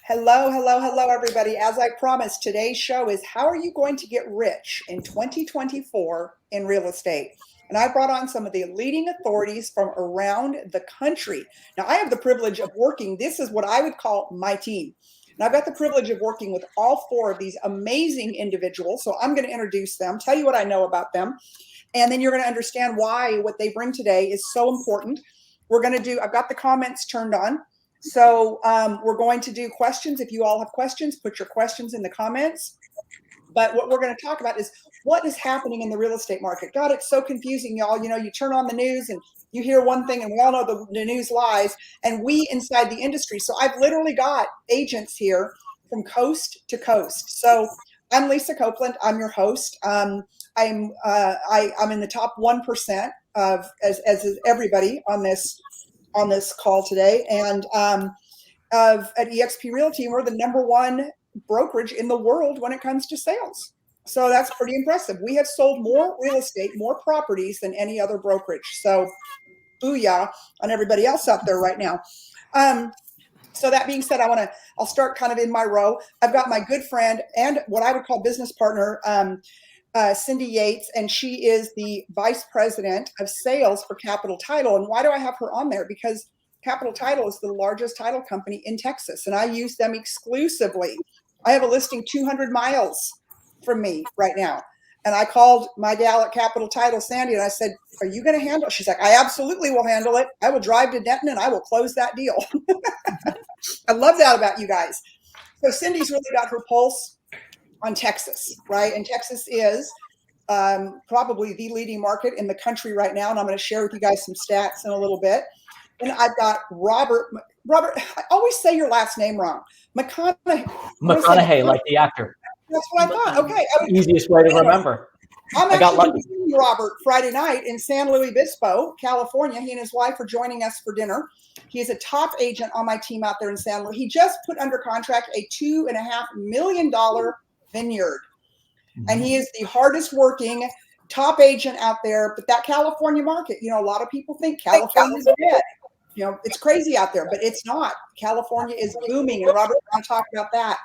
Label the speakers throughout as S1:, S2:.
S1: Hello, hello, hello, everybody. As I promised, today's show is how are you going to get rich in 2024 in real estate? And I brought on some of the leading authorities from around the country. Now, I have the privilege of working, this is what I would call my team. And I've got the privilege of working with all four of these amazing individuals. So I'm going to introduce them, tell you what I know about them, and then you're going to understand why what they bring today is so important. I've got the comments turned on. So we're going to do questions. If you all have questions, put your questions in the comments. But what we're going to talk about is what is happening in the real estate market. God, it's so confusing, y'all. You know, you turn on the news and you hear one thing, and we all know the news lies, and we inside the industry. So I've literally got agents here from coast to coast. So I'm Lisa Copeland. I'm your host. I'm in the top 1% of as is everybody on this call today, and at eXp Realty, we're the number one brokerage in the world when it comes to sales. So that's pretty impressive. We have sold more real estate, more properties than any other brokerage. So booyah on everybody else out there right now. So that being said, I'll start kind of in my row. I've got my good friend and what I would call business partner, Cindy Yates, and she is the vice president of sales for Capital Title. And why do I have her on there? Because Capital Title is the largest title company in Texas, and I use them exclusively. I have a listing 200 miles from me right now. And I called my gal at Capital Title, Sandy, and I said, are you going to handle it? She's like, I absolutely will handle it. I will drive to Denton and I will close that deal. I love that about you guys. So Cindy's really got her pulse on Texas, right? And Texas is probably the leading market in the country right now. And I'm going to share with you guys some stats in a little bit. And I've got Robert, I always say your last name wrong.
S2: McConaughey, like the actor.
S1: That's what I thought. Okay.
S2: Easiest way to remember.
S1: I'm actually meeting Robert Friday night in San Luis Obispo, California. He and his wife are joining us for dinner. He is a top agent on my team out there in San Luis. He just put under contract a $2.5 million vineyard. And he is the hardest working top agent out there. But that California market, you know, a lot of people think California is dead. You know, it's crazy out there, but it's not. California is booming. And Robert, I want to talk about that.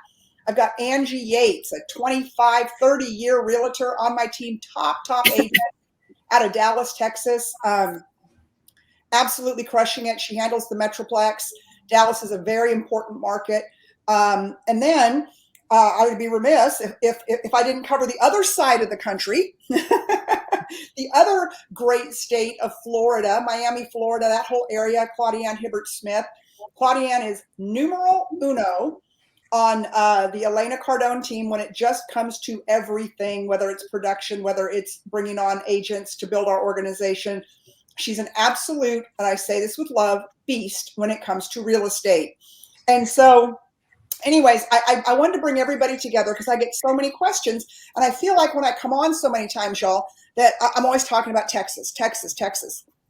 S1: I've got Angie Yates, a 25, 30-year realtor on my team, top agent out of Dallas, Texas. Absolutely crushing it. She handles the Metroplex. Dallas is a very important market. And then I would be remiss if I didn't cover the other side of the country, the other great state of Florida, Miami, Florida, that whole area, Claudianne Hibbert-Smith. Claudianne is numero uno on the Elena Cardone team when it just comes to everything, whether it's production, whether it's bringing on agents to build our organization. She's an absolute, and I say this with love, beast when it comes to real estate. And so anyways, I wanted to bring everybody together because I get so many questions. And I feel like when I come on so many times, y'all, that I'm always talking about Texas.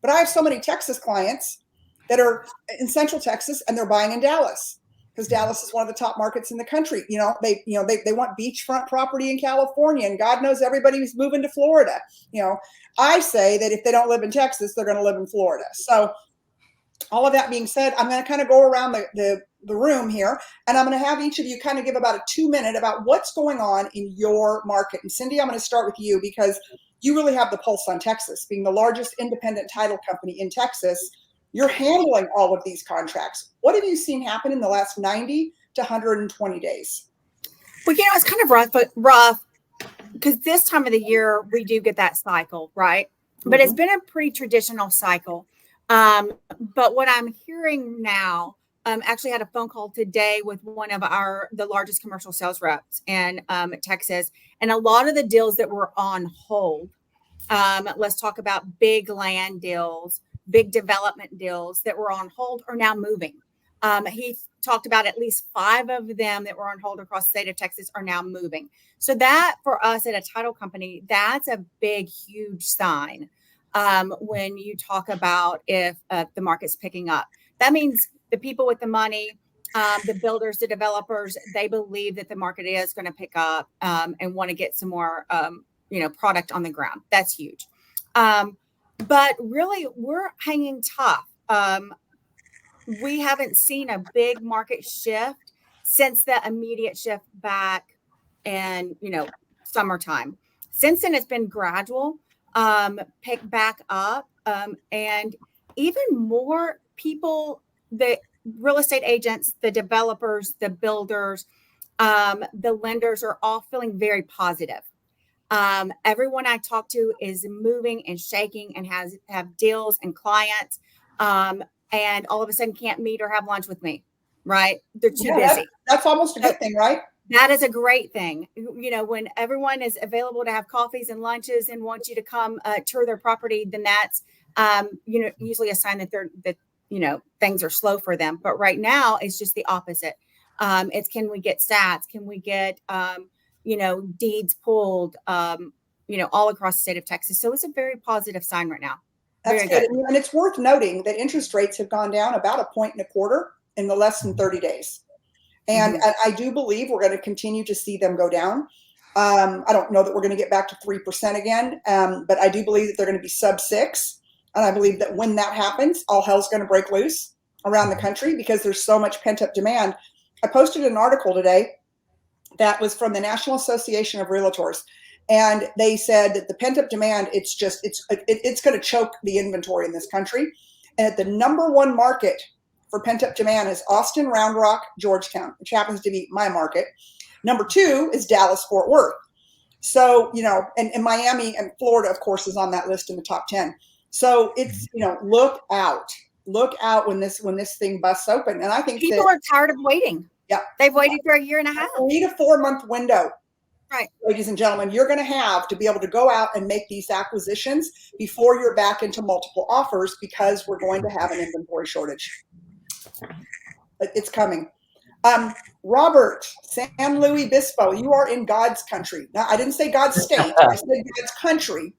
S1: But I have so many Texas clients that are in Central Texas and they're buying in Dallas because Dallas is one of the top markets in the country. They want beachfront property in California, and God knows everybody's moving to Florida. I say that if they don't live in Texas, they're going to live in Florida. So all of that being said, I'm going to kind of go around the room here, and I'm going to have each of you kind of give about a 2-minute about what's going on in your market. And Cindy, I'm going to start with you because you really have the pulse on Texas. Being the largest independent title company in Texas, you're handling all of these contracts. What have you seen happen in the last 90 to 120 days?
S3: Well, it's kind of rough because this time of the year, we do get that cycle, right? But it's been a pretty traditional cycle. But what I'm hearing now, actually had a phone call today with one of the largest commercial sales reps in Texas, and a lot of the deals that were on hold. Let's talk about big land deals, big development deals that were on hold are now moving. He talked about at least 5 of them that were on hold across the state of Texas are now moving. So that for us at a title company, that's a big, huge sign. When you talk about if the market's picking up, that means the people with the money, the builders, the developers, they believe that the market is going to pick up and want to get some more, product on the ground. That's huge. But really, we're hanging tough. We haven't seen a big market shift since the immediate shift back and, summertime. Since then, it's been gradual, pick back up. And even more people, the real estate agents, the developers, the builders, the lenders are all feeling very positive. Everyone I talk to is moving and shaking and have deals and clients, and all of a sudden can't meet or have lunch with me, right? They're too busy.
S1: That's almost a good thing, right?
S3: That is a great thing. When everyone is available to have coffees and lunches and wants you to come tour their property, then that's, usually a sign that things are slow for them. But right now it's just the opposite. It's, can we get stats? Can we get, deeds pulled, all across the state of Texas. So it's a very positive sign right now.
S1: That's good. And it's worth noting that interest rates have gone down about 1.25 in the less than 30 days. And I do believe we're going to continue to see them go down. I don't know that we're going to get back to 3% again, but I do believe that they're going to be sub 6. And I believe that when that happens, all hell's going to break loose around the country because there's so much pent up demand. I posted an article today that was from the National Association of Realtors. And they said that the pent up demand, it's going to choke the inventory in this country. And the number one market for pent up demand is Austin, Round Rock, Georgetown, which happens to be my market. Number 2 is Dallas, Fort Worth. So, and Miami and Florida, of course, is on that list in the top 10. So it's, look out when this thing busts open. And I think
S3: people are tired of waiting.
S1: Yeah.
S3: They've waited for a year and a half.
S1: 3 to 4 month window.
S3: Right.
S1: Ladies and gentlemen, you're going to have to be able to go out and make these acquisitions before you're back into multiple offers because we're going to have an inventory shortage. It's coming. Robert, San Luis Obispo, you are in God's country. Now, I didn't say God's state. I said God's country.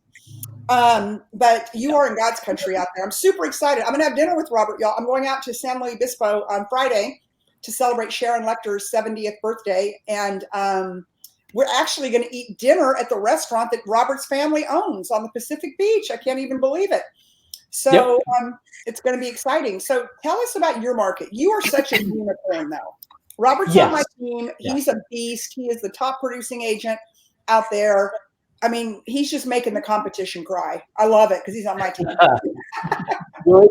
S1: But you are in God's country out there. I'm super excited. I'm going to have dinner with Robert, y'all. I'm going out to San Luis Obispo on Friday to celebrate Sharon Lecter's 70th birthday. And we're actually going to eat dinner at the restaurant that Robert's family owns on the Pacific Beach. I can't even believe it. So it's going to be exciting. So tell us about your market. You are such a unicorn, though. Robert's on my team. He's a beast. He is the top producing agent out there. I mean, he's just making the competition cry. I love it because he's on my team.
S2: Well,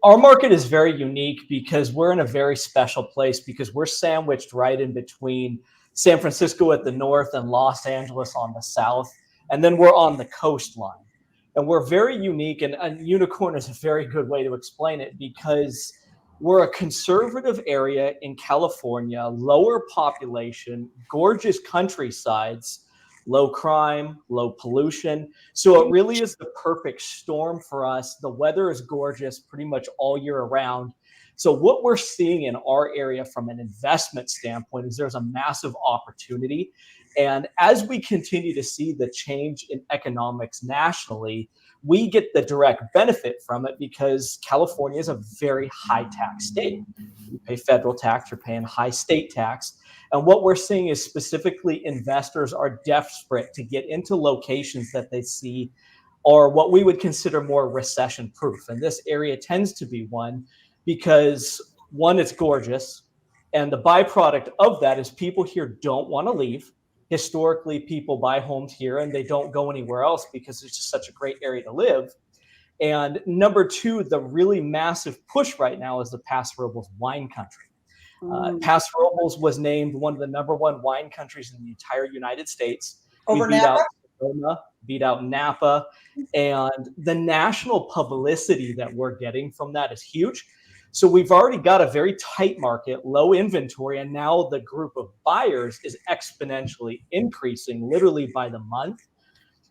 S2: our market is very unique because we're in a very special place because we're sandwiched right in between San Francisco at the north and Los Angeles on the south. And then we're on the coastline. And we're very unique, and unicorn is a very good way to explain it because we're a conservative area in California, lower population, gorgeous countrysides, low crime, low pollution. So it really is the perfect storm for us. The weather is gorgeous pretty much all year around. So what we're seeing in our area from an investment standpoint is there's a massive opportunity. And as we continue to see the change in economics nationally, we get the direct benefit from it because California is a very high tax state. You pay federal tax, you're paying high state tax. And what we're seeing is specifically investors are desperate to get into locations that they see are what we would consider more recession proof. And this area tends to be one because, one, it's gorgeous. And the byproduct of that is people here don't want to leave. Historically, people buy homes here and they don't go anywhere else because it's just such a great area to live. And number 2, the really massive push right now is the Paso Robles wine country. Paso Robles was named one of the number 1 wine countries in the entire United States.
S1: Over
S2: we beat
S1: Napa?
S2: out Sonoma, beat out Napa. And the national publicity that we're getting from that is huge. So we've already got a very tight market, low inventory, and now the group of buyers is exponentially increasing literally by the month.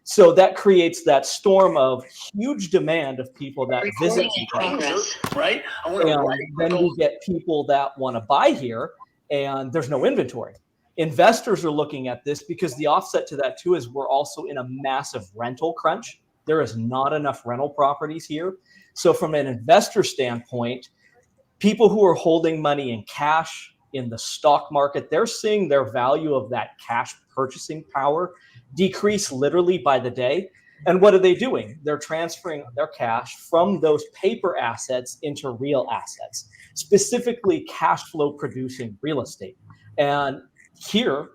S2: So that creates that storm of huge demand of people that visit progress, right? And then we get people that want to buy here, and there's no inventory. Investors are looking at this because the offset to that too is we're also in a massive rental crunch. There is not enough rental properties here. So from an investor standpoint, people who are holding money in cash in the stock market, they're seeing their value of that cash purchasing power decrease literally by the day. And what are they doing? They're transferring their cash from those paper assets into real assets. specifically cash flow producing real estate. And here,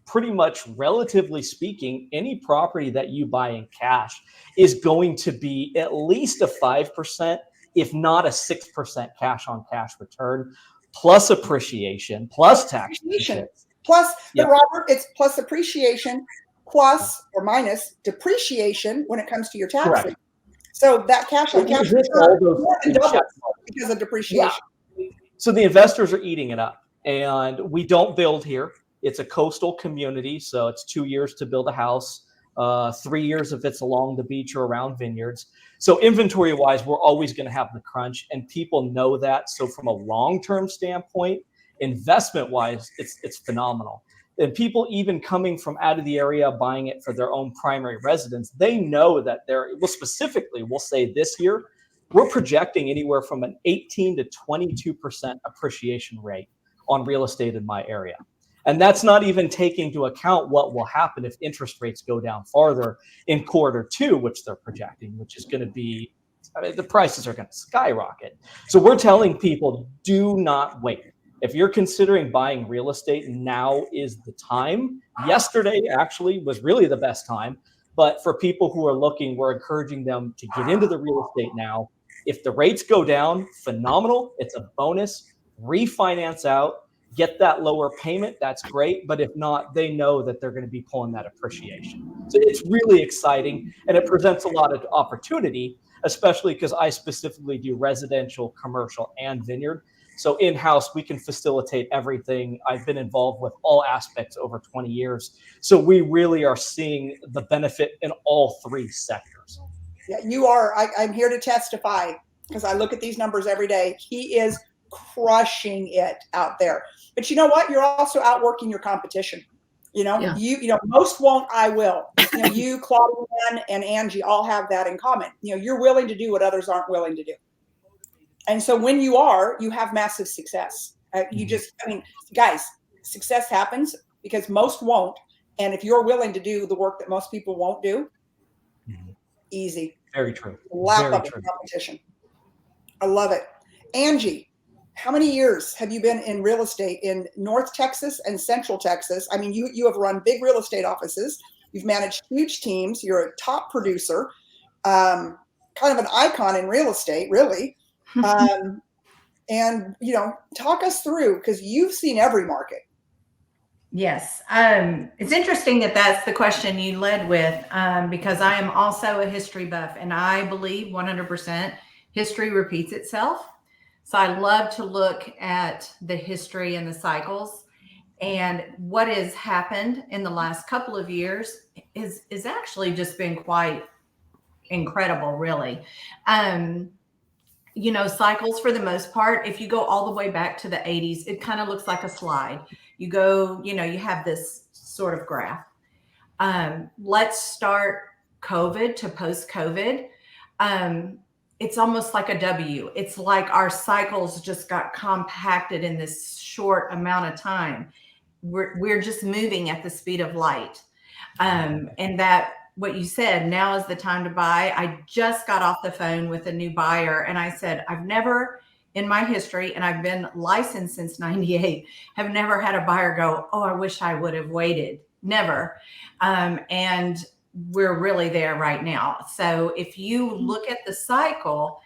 S2: pretty much relatively speaking, any property that you buy in cash is going to be at least a 5%, if not a 6% cash on cash return, plus appreciation, plus tax benefits.
S1: Plus,
S2: Yep.
S1: Robert, it's plus appreciation, plus or minus depreciation when it comes to your taxes.
S2: Correct.
S1: So that cash on cash return more than doubles because of depreciation.
S2: Yeah. So the investors are eating it up, and we don't build here. It's a coastal community, so it's 2 years to build a house, 3 years if it's along the beach or around vineyards. So inventory-wise, we're always going to have the crunch, and people know that. So from a long-term standpoint, investment-wise, it's phenomenal. And people even coming from out of the area buying it for their own primary residence, they know that specifically, we'll say this year, we're projecting anywhere from an 18 to 22% appreciation rate on real estate in my area. And that's not even taking into account what will happen if interest rates go down farther in Q2, which they're projecting, which is going to be, the prices are going to skyrocket. So we're telling people, do not wait. If you're considering buying real estate, now is the time. Yesterday actually was really the best time. But for people who are looking, we're encouraging them to get into the real estate now. If the rates go down, phenomenal. It's a bonus. Refinance out. Get that lower payment, that's great. But if not, they know that they're going to be pulling that appreciation. So it's really exciting, and it presents a lot of opportunity, especially because I specifically do residential, commercial, and vineyard. So in-house, we can facilitate everything. I've been involved with all aspects over 20 years. So we really are seeing the benefit in all three sectors.
S1: Yeah, you are. I'm here to testify because I look at these numbers every day. He is crushing it out there. But you know what? You're also outworking your competition. You know, most won't, I will. You know, you, Claudia, and Angie all have that in common. You know, you're willing to do what others aren't willing to do. And so when you are, you have massive success. Guys, success happens because most won't. And if you're willing to do the work that most people won't do, easy.
S2: Very true.
S1: Lap up the competition. I love it. Angie, how many years have you been in real estate in North Texas and Central Texas? I mean, you have run big real estate offices. You've managed huge teams. You're a top producer, kind of an icon in real estate, really. And, you know, talk us through, because you've seen every market.
S4: Yes. It's interesting that that's the question you led with, because I am also a history buff, and I believe 100% history repeats itself. So I love to look at the history and the cycles, and what has happened in the last couple of years is actually just been quite incredible, really. You know, cycles for the most part, if you go all the way back to the 80s, it kind of looks like a slide. You go, you know, you have this sort of graph. Let's start COVID to post-COVID. It's almost like a W. It's like our cycles just got compacted in this short amount of time. We're just moving at the speed of light. And that, what you said, now is the time to buy. I just got off the phone with a new buyer, and I said, I've never in my history, and I've been licensed since 98, have never had a buyer go, oh, I wish I would have waited. Never. And we're really there right now. So if you look at the cycle,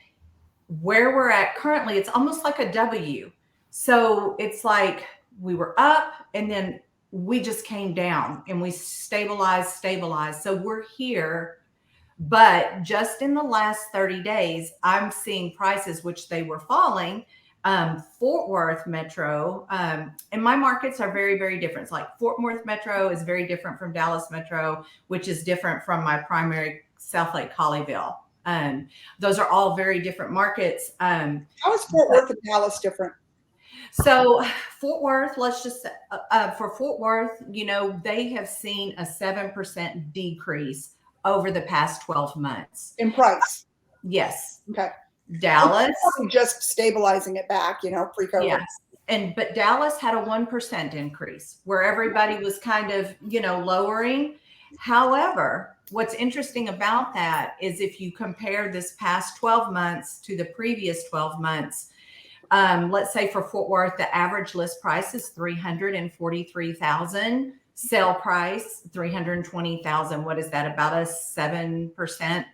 S4: where we're at currently, it's almost like a W. So it's like we were up and then we just came down and we stabilized. So we're here. But just in the last 30 days, I'm seeing prices, which they were falling. Fort Worth Metro, and my markets are very, very different. It's like Fort Worth Metro is very different from Dallas Metro, which is different from my primary South Lake Colleyville. Those are all very different markets.
S1: How is Fort Worth and Dallas different?
S4: So Fort Worth, let's just, for Fort Worth, you know, they have seen a 7% decrease over the past 12 months.
S1: In price?
S4: Yes.
S1: Okay.
S4: Dallas.
S1: Just stabilizing it back, you know, pre-COVID.
S4: Yes. But Dallas had a 1% increase where everybody was kind of, you know, lowering. However, what's interesting about that is if you compare this past 12 months to the previous 12 months, Let's say for Fort Worth, the average list price is $343,000. Sale price $320,000. What is that? About a 7%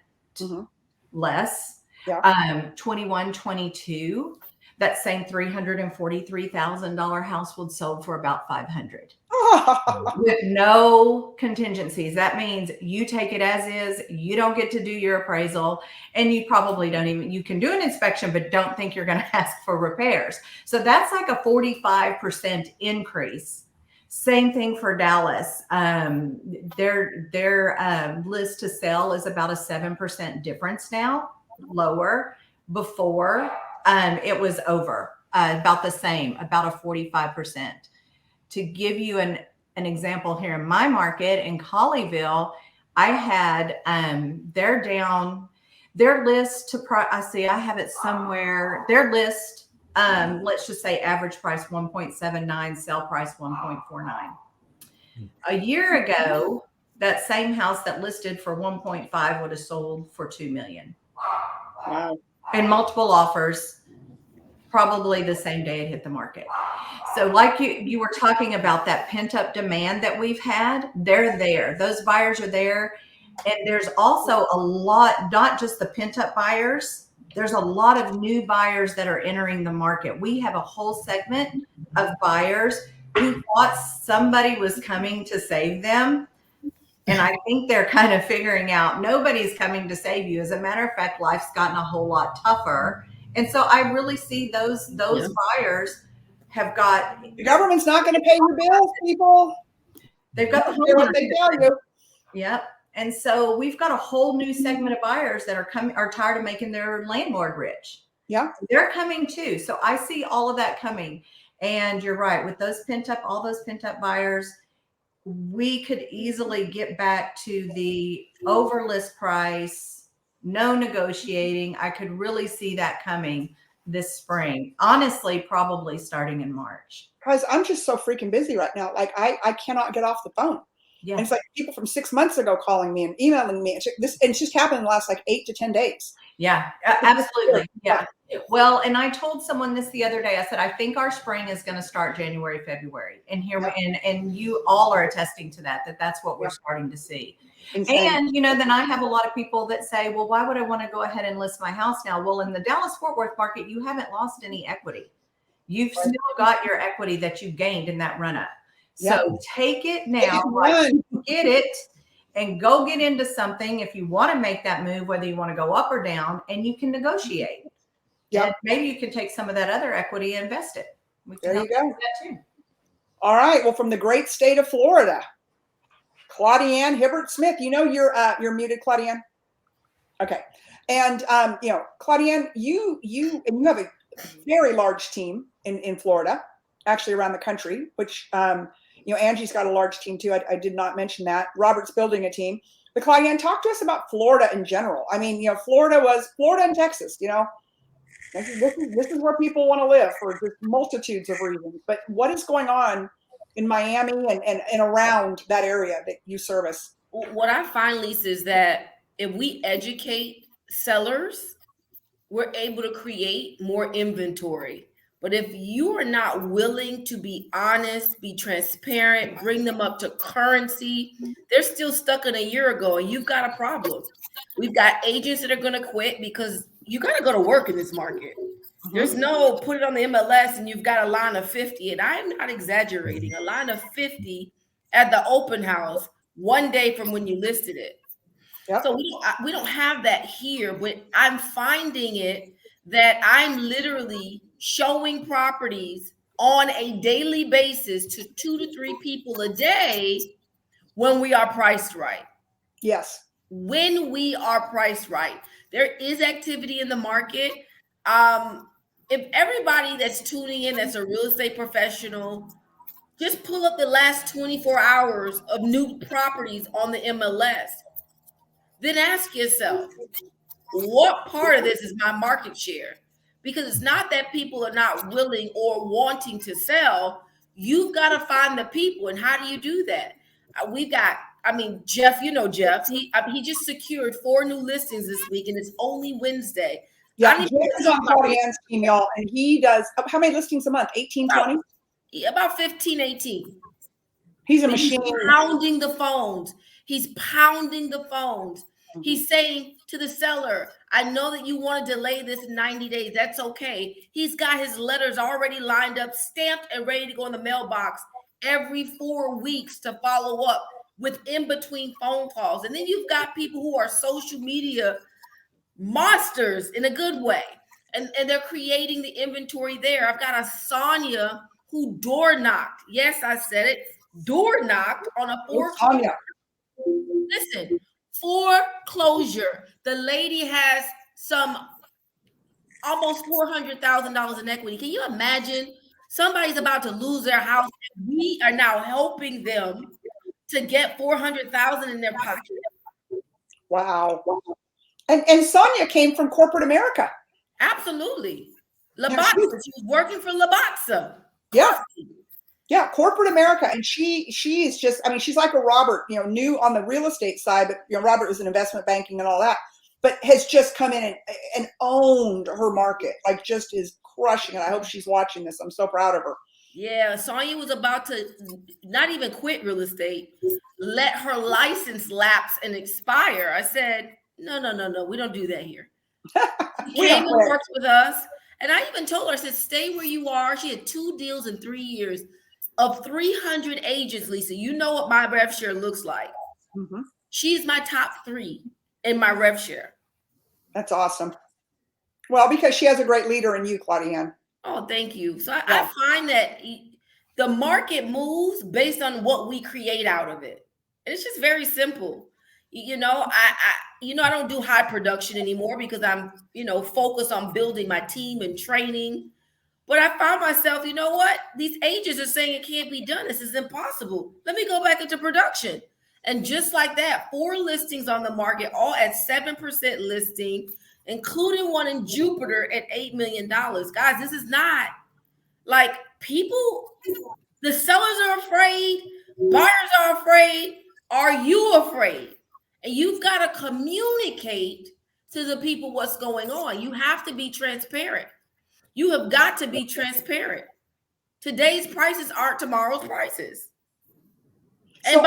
S4: less.
S1: Yeah.
S4: 21-22. That same $343,000 house would sold for about $500 with no contingencies. That means you take it as is. You don't get to do your appraisal, and you probably don't even. You can do an inspection, but don't think you're going to ask for repairs. So that's like a 45% increase. Same thing for Dallas. Their list to sell is about a 7% difference now, lower. Before it was over about the same, about a 45%. To give you an example here in my market in Colleyville, I had they're down their list to I have it somewhere. Their list, let's just say average price 1.79, sale price 1.49. A year ago, that same house that listed for 1.5 would have sold for $2 million.
S1: Wow.
S4: And multiple offers, probably the same day it hit the market. So like you were talking about that pent up demand that we've had, they're there. Those buyers are there. And there's also a lot, not just the pent up buyers, there's a lot of new buyers that are entering the market. We have a whole segment of buyers who thought somebody was coming to save them. And I think they're kind of figuring out nobody's coming to save you. As a matter of fact, life's gotten a whole lot tougher. And so I really see those buyers have got.
S1: The government's not going to pay your bills, people.
S4: They've got the
S1: what they tell you.
S4: Yep. And so we've got a whole new segment of buyers that are tired of making their landlord rich.
S1: Yeah.
S4: They're coming too. So I see all of that coming. And you're right, with all those pent up buyers, we could easily get back to the over list price, no negotiating. I could really see that coming this spring. Honestly, probably starting in March.
S1: Because I'm just so freaking busy right now. Like I cannot get off the phone.
S4: Yeah.
S1: And it's like people from 6 months ago calling me and emailing me. It's just happened in the last like 8 to 10 days.
S4: Yeah, absolutely. Yeah. Well, and I told someone this the other day. I said, I think our spring is going to start January, February. And and you all are attesting to that's what we're starting to see. Insane. And, then I have a lot of people that say, well, why would I want to go ahead and list my house now? Well, in the Dallas-Fort Worth market, you haven't lost any equity. You've still got your equity that you gained in that run up. So take it now, get it, and go get into something if you want to make that move, whether you want to go up or down, and you can negotiate. Yeah. And maybe you can take some of that other equity and invest it.
S1: There you go.
S4: That too.
S1: All right. Well, from the great state of Florida, Claudianne Hibbert-Smith. You're muted, Claudianne. Okay. And Claudianne, you have a very large team in Florida, actually around the country, which Angie's got a large team too. I did not mention that. Robert's building a team. But Claudianne, talk to us about Florida in general. I mean, Florida and Texas, this is where people want to live for just multitudes of reasons. But what is going on in Miami and around that area that you service?
S5: What I find, Lisa, is that if we educate sellers, we're able to create more inventory. But if you are not willing to be honest, be transparent, bring them up to currency, they're still stuck in a year ago and you've got a problem. We've got agents that are going to quit because you got to go to work in this market. There's no put it on the MLS and you've got a line of 50. And I'm not exaggerating, a line of 50 at the open house one day from when you listed it. Yep. So we don't have that here, but I'm finding it that I'm literally showing properties on a daily basis to 2 to 3 people a day when we are priced right.
S1: Yes.
S5: When we are priced right. There is activity in the market. If everybody that's tuning in that's a real estate professional, just pull up the last 24 hours of new properties on the MLS. Then ask yourself, what part of this is my market share? Because it's not that people are not willing or wanting to sell. You've got to find the people. And how do you do that? Jeff, Jeff, he just secured 4 new listings this week and it's only Wednesday.
S1: Yeah,
S5: I
S1: Jim is on Claudiane's team, y'all, and he does how many listings a month? 18, 20?
S5: about 15, 18.
S1: He's a machine.
S5: He's pounding the phones. He's pounding the phones. He's saying to the seller, I know that you want to delay this 90 days. That's okay. He's got his letters already lined up, stamped, and ready to go in the mailbox every 4 weeks to follow up with in-between phone calls. And then you've got people who are social media monsters in a good way. And they're creating the inventory there. I've got a Sonia who door knocked. Yes, I said it. Door knocked on a foreclosure. Listen, foreclosure. The lady has some almost $400,000 in equity. Can you imagine? Somebody's about to lose their house. We are now helping them to get $400,000 in their pocket.
S1: Wow. And Sonia came from corporate America.
S5: Absolutely. Labaxa. She was working for Labaxa.
S1: Yeah. Yeah, corporate America. And she is just, I mean, she's like a Robert, new on the real estate side, but Robert was in investment banking and all that, but has just come in and owned her market, like just is crushing it. I hope she's watching this. I'm so proud of her.
S5: Yeah, Sonia was about to not even quit real estate, let her license lapse and expire. I said, no, we don't do that here. She came and worked with us. And I even told her, I said, stay where you are. She had 2 deals in 3 years of 300 agents, Lisa. You know what my rev share looks like. Mm-hmm. She's my top 3 in my rev share.
S1: That's awesome. Well, because she has a great leader in you, Claudiane.
S5: Oh, thank you. So I find that the market moves based on what we create out of it. And it's just very simple. I don't do high production anymore because I'm, focused on building my team and training. But I found myself, you know what? These agents are saying it can't be done. This is impossible. Let me go back into production. And just like that, 4 listings on the market, all at 7% listing, including one in Jupiter at $8 million. Guys, this is not like people, the sellers are afraid, buyers are afraid. Are you afraid? And you've got to communicate to the people what's going on. You have to be transparent. You have got to be transparent. Today's prices aren't tomorrow's prices. And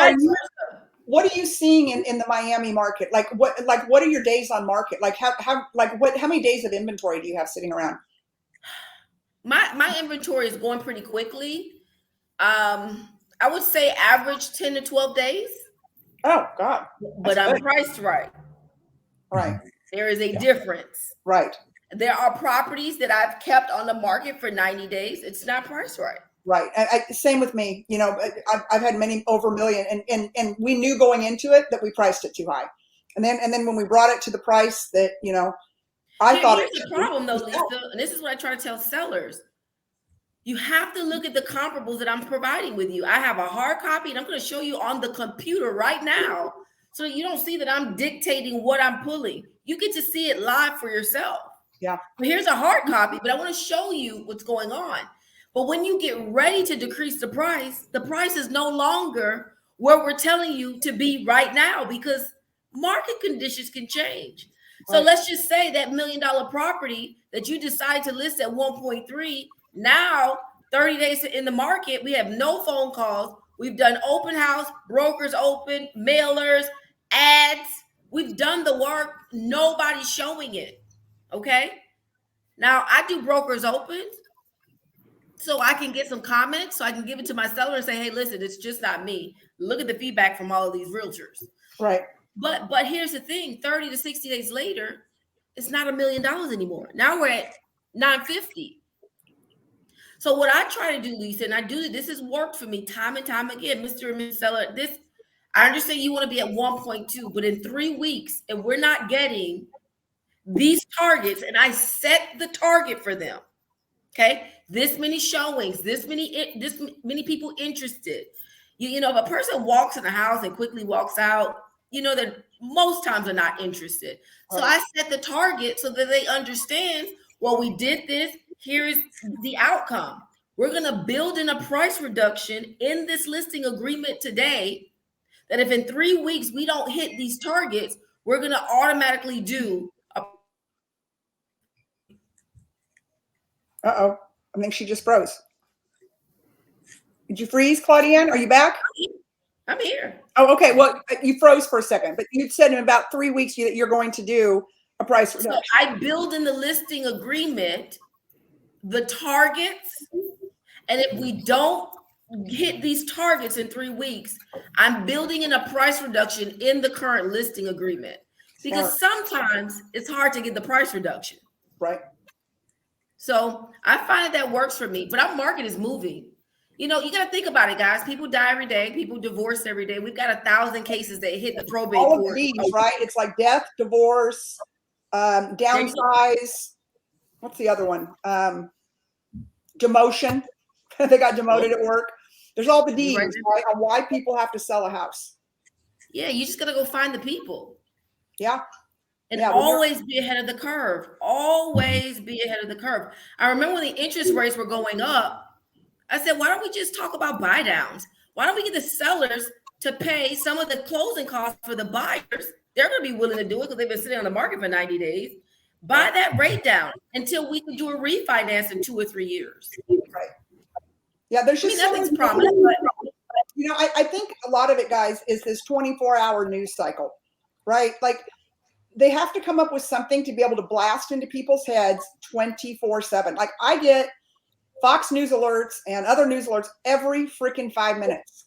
S1: what are you seeing in the Miami market? What are your days on market? How many days of inventory do you have sitting around?
S5: My inventory is going pretty quickly. I would say average 10 to 12 days.
S1: Oh God.
S5: But I'm priced right.
S1: Right.
S5: There is a difference.
S1: Right.
S5: There are properties that I've kept on the market for 90 days. It's not priced right.
S1: Right. Same with me. I've had many over $1 million, and we knew going into it that we priced it too high. And then when we brought it to the price that, I thought
S5: here's the problem though, Lisa, and this is what I try to tell sellers. You have to look at the comparables that I'm providing with you. I have a hard copy and I'm going to show you on the computer right now so that you don't see that I'm dictating what I'm pulling. You get to see it live for yourself.
S1: Yeah.
S5: But here's a hard copy, but I want to show you what's going on. But when you get ready to decrease the price is no longer where we're telling you to be right now because market conditions can change. So let's just say that $1 million property that you decide to list at 1.3, now 30 days in the market, we have no phone calls. We've done open house, brokers open, mailers, ads. We've done the work. Nobody's showing it. Okay. Now I do brokers open so I can get some comments, so I can give it to my seller and say, hey, listen, it's just not me. Look at the feedback from all of these realtors.
S1: Right.
S5: But here's the thing, 30 to 60 days later, it's not $1 million anymore. Now we're at 950. So what I try to do, Lisa, and this has worked for me time and time again, Mr. and Ms. Seller, I understand you want to be at 1.2, but in 3 weeks, and we're not getting these targets, and I set the target for them. Okay, this many showings, this many people interested. If a person walks in the house and quickly walks out, that most times are not interested. So I set the target so that they understand, well, we did this. Here's the outcome. We're going to build in a price reduction in this listing agreement today that if in 3 weeks we don't hit these targets, we're going to automatically do
S1: Uh-oh. I think she just froze. Did you freeze, Claudiane? Are you back?
S5: I'm here.
S1: Oh, okay. Well, you froze for a second, but you said in about 3 weeks that you're going to do a price reduction.
S5: So I build in the listing agreement the targets, and if we don't hit these targets in 3 weeks, I'm building in a price reduction in the current listing agreement, because sometimes it's hard to get the price reduction.
S1: Right.
S5: So I find that works for me, but our market is moving. You know, you got to think about it, guys. People die every day. People divorce every day. We've got 1,000 cases that hit the probate
S1: All
S5: court.
S1: of these, right? It's like death, divorce, downsize. What's the other one? Demotion. They got demoted at work. There's all the D's, right, on why people have to sell a house.
S5: Yeah, you just got to go find the people.
S1: Yeah.
S5: And always be ahead of the curve. Always be ahead of the curve. I remember when the interest rates were going up, I said, why don't we just talk about buy downs? Why don't we get the sellers to pay some of the closing costs for the buyers? They're going to be willing to do it because they've been sitting on the market for 90 days. Buy that rate down until we can do a refinance in 2 or 3 years.
S1: Right. Yeah, there's just
S5: nothing's promised. But,
S1: you know, I think a lot of it, guys, is this 24-hour news cycle, right? Like, they have to come up with something to be able to blast into people's heads 24/7. Like, I get Fox News alerts and other news alerts every freaking 5 minutes.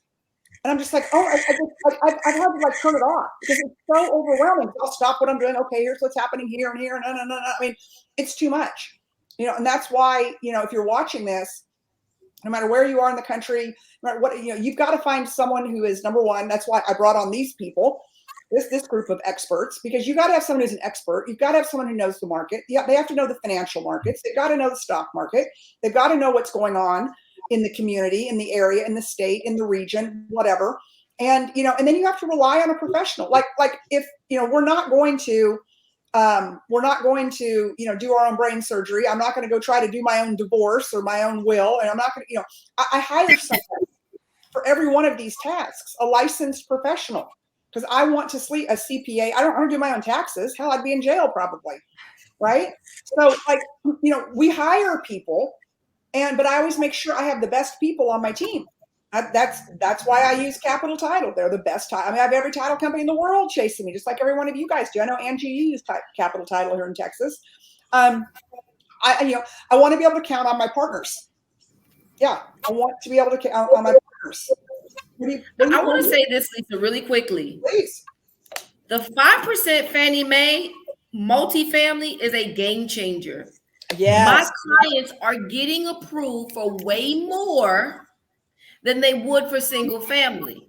S1: And I'm just like, oh, I've had to like turn it off because it's so overwhelming. I'll stop what I'm doing. Okay, here's what's happening here and here. No. I mean, it's too much, you know, and that's why, you know, if you're watching this, no matter where you are in the country, no matter what, you know, you've got to find someone who is number one. That's why I brought on these people, this group of experts, because you got to have someone who's an expert. You've got to have someone who knows the market. Yeah, they have to know the financial markets. They've got to know the stock market. They've got to know what's going on in the community, in the area, in the state, in the region, whatever. And, you know, and then you have to rely on a professional. Like if, you know, we're not going to, you know, do our own brain surgery. I'm not going to go try to do my own divorce or my own will. And I'm not going to, you know, I hire someone for every one of these tasks, a licensed professional. Because I want to sleep a CPA. I don't want to do my own taxes. Hell, I'd be in jail probably, right? So, like, you know, we hire people, but I always make sure I have the best people on my team. That's why I use Capital Title. They're the best. I mean, I have every title company in the world chasing me, just like every one of you guys do. I know Angie, you use Capital Title here in Texas. I want to be able to count on my partners. Yeah, I want to be able to count on my partners.
S5: I want to say this, Lisa, really quickly.
S1: Please.
S5: The 5% Fannie Mae multifamily is a game changer.
S1: Yes.
S5: My clients are getting approved for way more than they would for single family.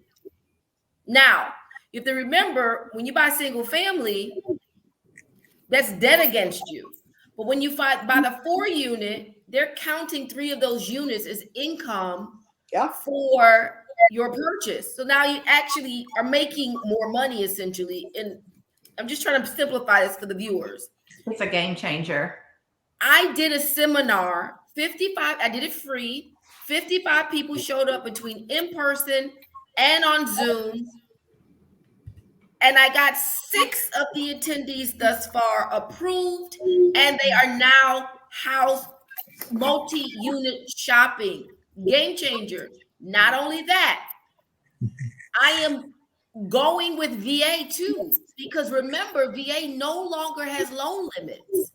S5: Now, if they remember, when you buy single family, that's debt against you. But when you buy the 4-unit, they're counting 3 of those units as income for your purchase. So now you actually are making more money essentially. And I'm just trying to simplify this for the viewers.
S4: It's a game changer.
S5: I did a seminar, 55, I did it free. 55 people showed up between in person and on Zoom. And I got 6 of the attendees thus far approved, and they are now house multi-unit shopping. Game changer. Not only that, I am going with VA too, because remember, VA no longer has loan limits.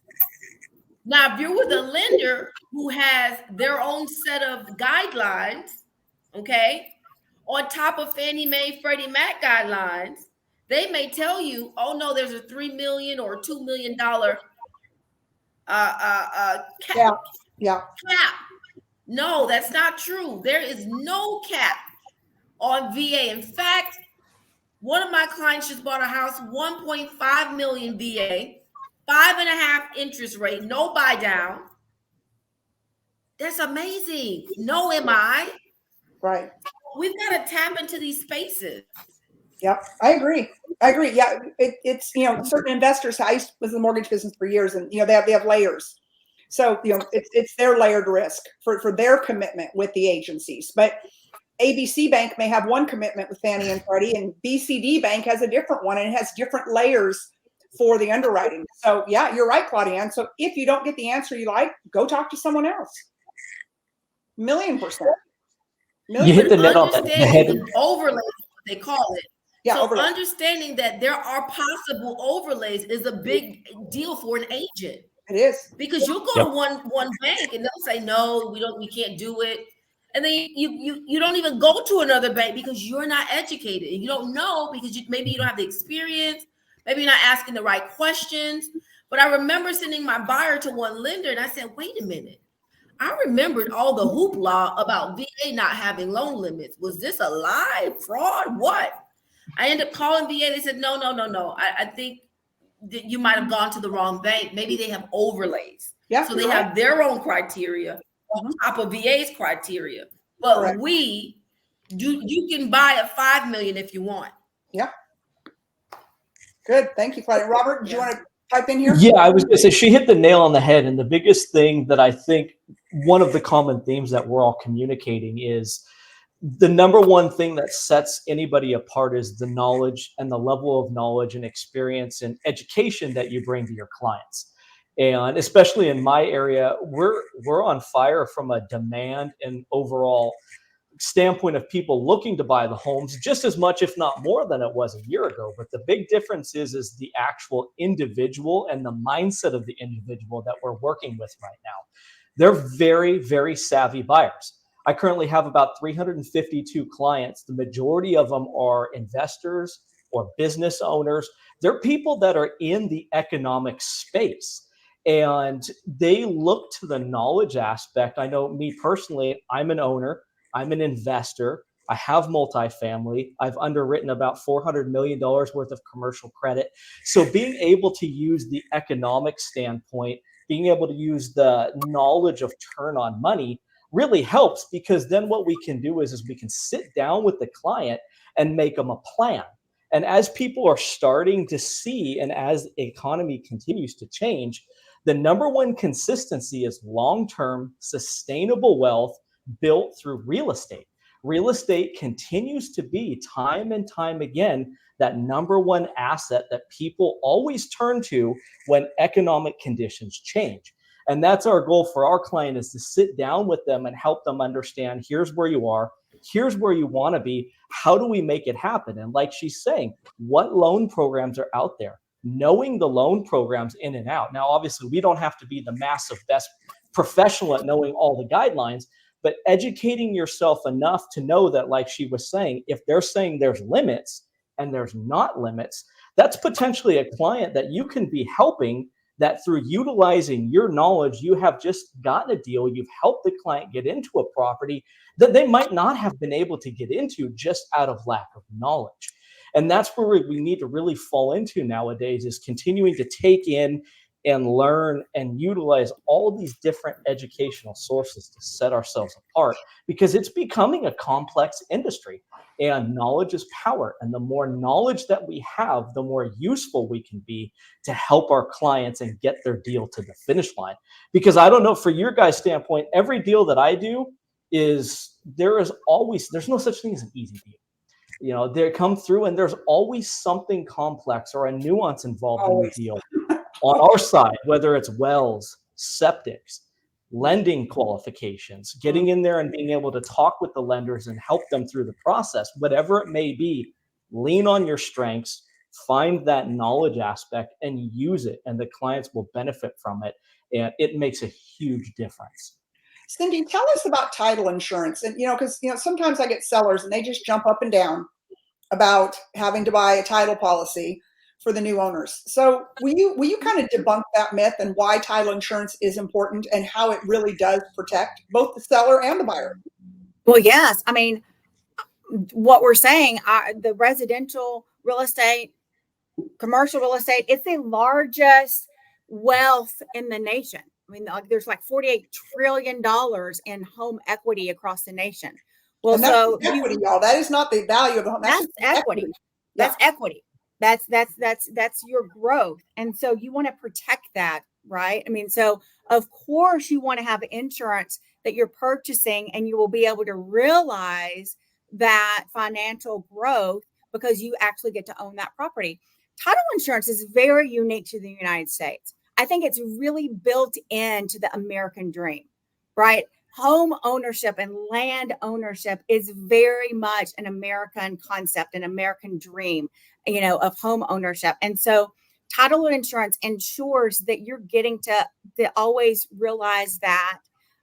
S5: Now, if you're with a lender who has their own set of guidelines, okay, on top of Fannie Mae, Freddie Mac guidelines, they may tell you, oh no, there's a $3 million or $2 million cap. Cap. No, that's not true. There is no cap on VA. In fact, one of my clients just bought a house, 1.5 million VA, 5.5 interest rate, no buy down. That's amazing. No MI.
S1: Right.
S5: We've got to tap into these spaces.
S1: Yep, I agree. Yeah, it's, you know, certain investors. I was in the mortgage business for years, and you know they have layers. So, you know, it's their layered risk for their commitment with the agencies. But ABC Bank may have one commitment with Fannie and Freddie, and BCD Bank has a different one, and it has different layers for the underwriting. So yeah, you're right, Claudiane. So if you don't get the answer you like, go talk to someone else. 1,000,000%.
S2: You hit the nail on the head.
S5: Understanding overlays, what they call it.
S1: Yeah,
S5: so
S1: overlay.
S5: Understanding that there are possible overlays is a big deal for an agent.
S1: It is.
S5: Because you'll go to one bank and they'll say, no, we can't do it. And then you don't even go to another bank because you're not educated. You don't know because maybe you don't have the experience. Maybe you're not asking the right questions. But I remember sending my buyer to one lender and I said, wait a minute. I remembered all the hoopla about VA not having loan limits. Was this a lie, fraud, what? I ended up calling VA. They said, no. I think that you might have gone to the wrong bank. Maybe they have overlays.
S1: Yeah,
S5: so they have their own criteria on top of VA's criteria. But you can buy at $5 million if you want.
S1: Yeah. Good. Thank you, Claudia. Robert, do you want to pipe in here?
S2: Yeah, I was going to say she hit the nail on the head. And the biggest thing that I think one of the common themes that we're all communicating is the number one thing that sets anybody apart is the knowledge and the level of knowledge and experience and education that you bring to your clients. And especially in my area, we're on fire from a demand and overall standpoint of people looking to buy the homes just as much, if not more, than it was a year ago. But the big difference is the actual individual and the mindset of the individual that we're working with right now. They're very, very savvy buyers. I currently have about 352 clients. The majority of them are investors or business owners. They're people that are in the economic space. And they look to the knowledge aspect. I know me personally, I'm an owner, I'm an investor, I have multifamily, I've underwritten about $400 million worth of commercial credit. So being able to use the economic standpoint, being able to use the knowledge of turn on money really helps, because then what we can do is we can sit down with the client and make them a plan. And as people are starting to see, and as the economy continues to change, the number one consistency is long-term sustainable wealth built through real estate. Real estate continues to be time and time again that number one asset that people always turn to when economic conditions change. And that's our goal for our client, is to sit down with them and help them understand, here's where you are, here's where you want to be, how do we make it happen? And like she's saying, what loan programs are out there? Knowing the loan programs in and out. Now, obviously, we don't have to be the massive best professional at knowing all the guidelines, but educating yourself enough to know that, like she was saying, if they're saying there's limits and there's not limits, that's potentially a client that you can be helping, that through utilizing your knowledge, you have just gotten a deal, you've helped the client get into a property that they might not have been able to get into just out of lack of knowledge. And that's where we need to really fall into nowadays, is continuing to take in and learn and utilize all of these different educational sources to set ourselves apart, because it's becoming a complex industry, and knowledge is power. And the more knowledge that we have, the more useful we can be to help our clients and get their deal to the finish line. Because I don't know, for your guys' standpoint, every deal that I do there's no such thing as an easy deal. You know, they come through and there's always something complex or a nuance involved in the deal. On our side, whether it's wells, septics, lending qualifications, getting in there and being able to talk with the lenders and help them through the process, whatever it may be, lean on your strengths, find that knowledge aspect and use it, and the clients will benefit from it. And it makes a huge difference.
S1: Cindy, tell us about title insurance. And, because, sometimes I get sellers and they just jump up and down about having to buy a title policy for the new owners. So will you kind of debunk that myth and why title insurance is important and how it really does protect both the seller and the buyer?
S3: Well, yes. I mean, what we're saying, the residential real estate, commercial real estate, it's the largest wealth in the nation. I mean, there's like $48 trillion in home equity across the nation. Well,
S1: and that's equity, y'all. That is not the value of the home.
S3: That's equity. That's equity. That's your growth. And so you want to protect that, right? I mean, so of course you want to have insurance that you're purchasing, and you will be able to realize that financial growth because you actually get to own that property. title insurance is very unique to the United States. I think it's really built into the American dream, right? Home ownership and land ownership is very much an American concept, an American dream, of home ownership. And so title insurance ensures that you're getting to always realize that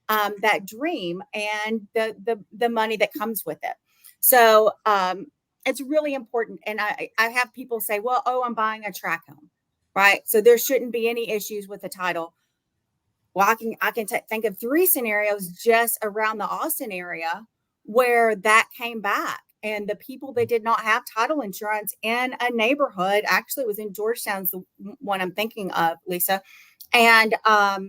S3: that dream and the money that comes with it. So it's really important. And I have people say, well, I'm buying a tract home, right? So there shouldn't be any issues with the title. Well, I can think of 3 scenarios just around the Austin area where that came back. And the people that did not have title insurance in a neighborhood, actually it was in Georgetown's the one I'm thinking of, Lisa. And, a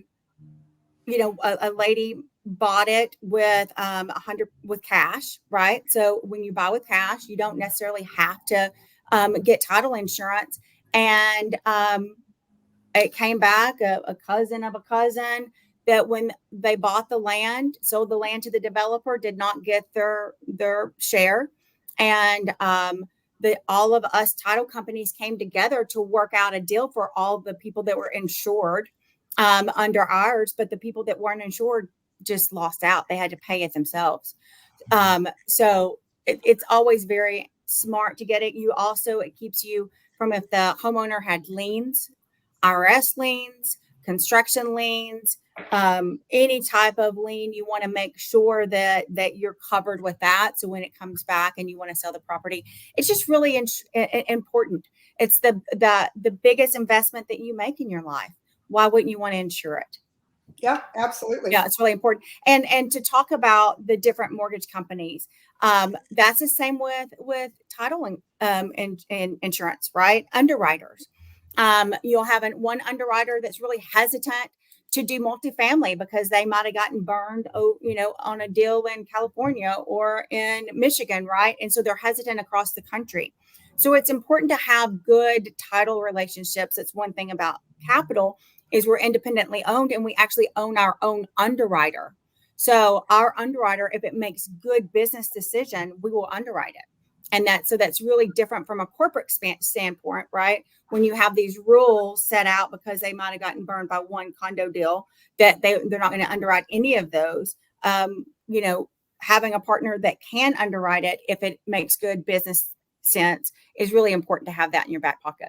S3: lady bought it with 100 with cash, right? So when you buy with cash, you don't necessarily have to get title insurance. And it came back, a cousin of a cousin, that when they bought the land, sold the land to the developer, did not get their share. And all of us title companies came together to work out a deal for all the people that were insured under ours, but the people that weren't insured just lost out. They had to pay it themselves. So it's always very smart to get it. It keeps you from, if the homeowner had liens, IRS liens, construction liens, any type of lien, you want to make sure that you're covered with that. So when it comes back and you want to sell the property, it's just really important. It's the biggest investment that you make in your life. Why wouldn't you want to insure it?
S1: Yeah, absolutely.
S3: Yeah, it's really important. And to talk about the different mortgage companies, that's the same with title and insurance, right? Underwriters. You'll have one underwriter that's really hesitant to do multifamily because they might have gotten burned, on a deal in California or in Michigan, right? And so they're hesitant across the country. So it's important to have good title relationships. That's one thing about Capital, is we're independently owned and we actually own our own underwriter. So our underwriter, if it makes good business decision, we will underwrite it. And that's really different from a corporate standpoint, right? When you have these rules set out because they might have gotten burned by one condo deal, that they're not going to underwrite any of those. Having a partner that can underwrite it, if it makes good business sense, is really important to have that in your back pocket.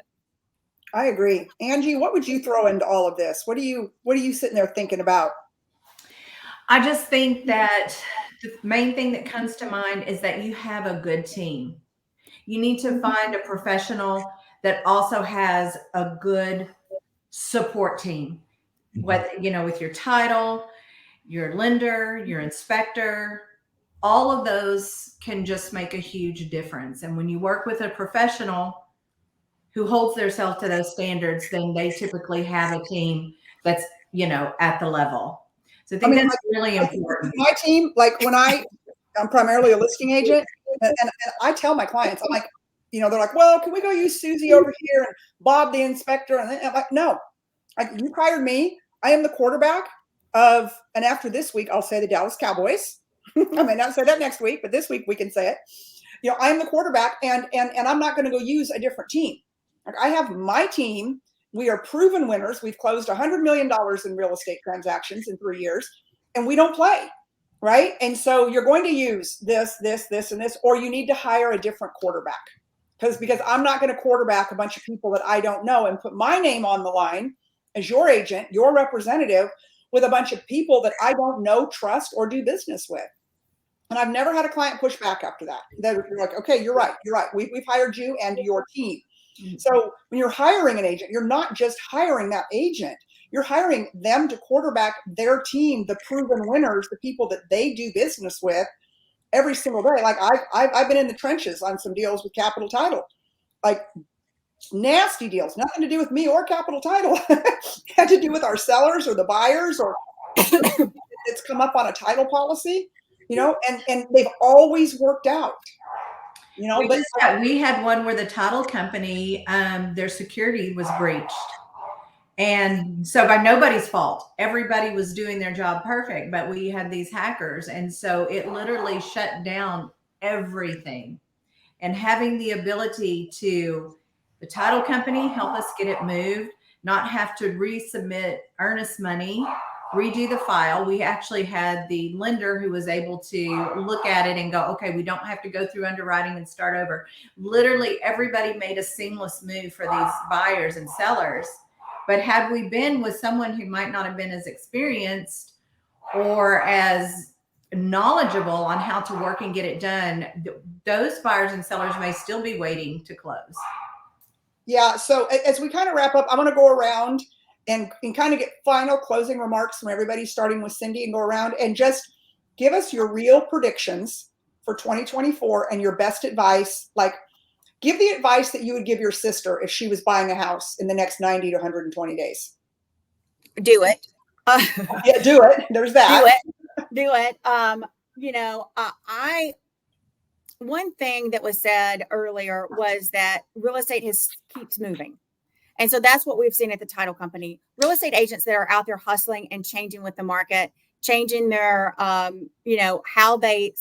S1: I agree. Angie, what would you throw into all of this? What are you sitting there thinking about?
S4: I just think that the main thing that comes to mind is that you have a good team. You need to find a professional that also has a good support team, with your title, your lender, your inspector. All of those can just make a huge difference. And when you work with a professional who holds themselves to those standards, then they typically have a team that's, at the level. So I think that's really important.
S1: My team, like when I'm primarily a listing agent, and I tell my clients, I'm like, they're like, well, can we go use Susie over here and Bob the inspector? And I'm like, no, you hired me. I am the quarterback of, and after this week, I'll say the Dallas Cowboys. I may not say that next week, but this week we can say it. I am the quarterback, and I'm not going to go use a different team. Like, I have my team. We are proven winners. We've closed $100 million in real estate transactions in 3 years, and we don't play, right? And so you're going to use this, and this, or you need to hire a different quarterback, because I'm not going to quarterback a bunch of people that I don't know and put my name on the line as your agent, your representative, with a bunch of people that I don't know, trust, or do business with. And I've never had a client push back after that. They're like, okay, you're right. We've hired you and your team. So when you're hiring an agent, you're not just hiring that agent. You're hiring them to quarterback their team, the proven winners, the people that they do business with every single day. Like I've been in the trenches on some deals with Capital Title, like nasty deals, nothing to do with me or Capital Title. Had to do with our sellers or the buyers, or it's come up on a title policy, and they've always worked out.
S4: We had one where the title company, their security was breached. And so by nobody's fault, everybody was doing their job perfect, but we had these hackers. And so it literally shut down everything. And having the ability to The title company help us get it moved, not have to resubmit earnest money, redo the file. We actually had the lender who was able to look at it and go, okay, we don't have to go through underwriting and start over. Literally everybody made a seamless move for these buyers and sellers. But had we been with someone who might not have been as experienced or as knowledgeable on how to work and get it done, those buyers and sellers may still be waiting to close.
S1: Yeah. So as we kind of wrap up, I'm going to go around and kind of get final closing remarks from everybody, starting with Cindy, and go around and just give us your real predictions for 2024 and your best advice. Like, give the advice that you would give your sister if she was buying a house in the next 90 to 120 days.
S3: Do it.
S1: Yeah, do it. There's that.
S3: Do it. One thing that was said earlier was that real estate keeps moving. And so that's what we've seen at the title company. Real estate agents that are out there hustling and changing with the market, changing their, how they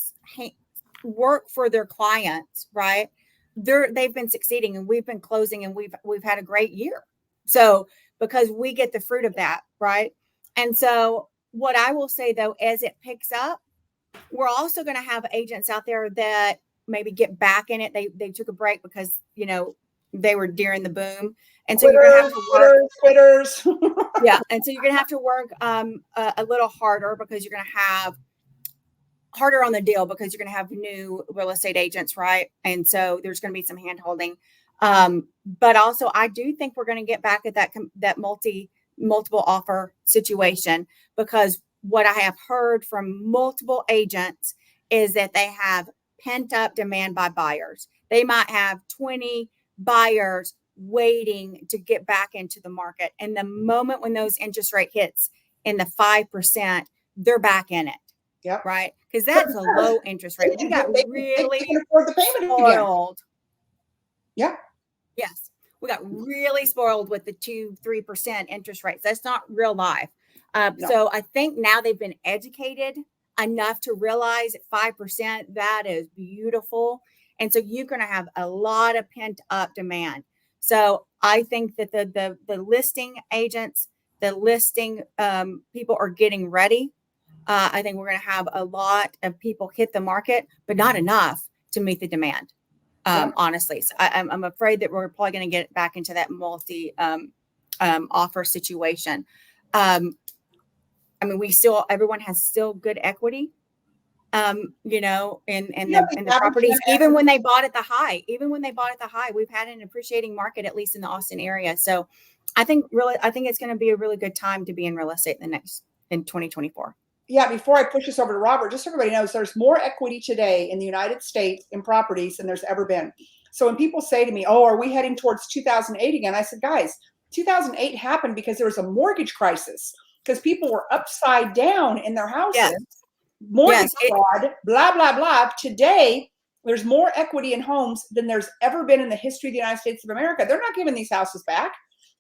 S3: work for their clients, right? They've been succeeding, and we've been closing, and we've had a great year. So because we get the fruit of that, right? And so what I will say though, as it picks up, we're also going to have agents out there that maybe get back in it. They took a break because, they were during the boom. And so you're going to have to work.
S1: Quitters.
S3: Yeah. And so you're going to have to work a little harder, because you're going to have harder on the deal, because you're going to have new real estate agents, right? And so there's going to be some hand holding. But also I do think we're going to get back at that multiple offer situation, because what I have heard from multiple agents is that they have pent up demand by buyers. They might have 20 buyers waiting to get back into the market. And the moment when those interest rate hits in the 5%, they're back in it.
S1: Yep.
S3: Right. Because that's a low interest rate. We got really
S1: afford the payment
S3: spoiled.
S1: Yeah.
S3: Yes. We got really spoiled with the 2-3% interest rates. That's not real life.
S1: No.
S3: So I think now they've been educated enough to realize at 5%, that is beautiful. And so you're going to have a lot of pent up demand. So I think that the listing agents, the listing people are getting ready. I think we're going to have a lot of people hit the market, but not enough to meet the demand. Honestly, so I'm afraid that we're probably going to get back into that multi offer situation. Everyone has still good equity, in the properties, even when they bought at the high. We've had an appreciating market, at least in the Austin area. So I think it's going to be a really good time to be in real estate in 2024.
S1: Yeah, before I push this over to Robert, just so everybody knows, there's more equity today in the United States in properties than there's ever been. So when people say to me, oh, are we heading towards 2008 again? I said, guys, 2008 happened because there was a mortgage crisis, because people were upside down in their houses.
S3: Yes.
S1: Mortgage fraud, blah, blah, blah. Today, there's more equity in homes than there's ever been in the history of the United States of America. They're not giving these houses back.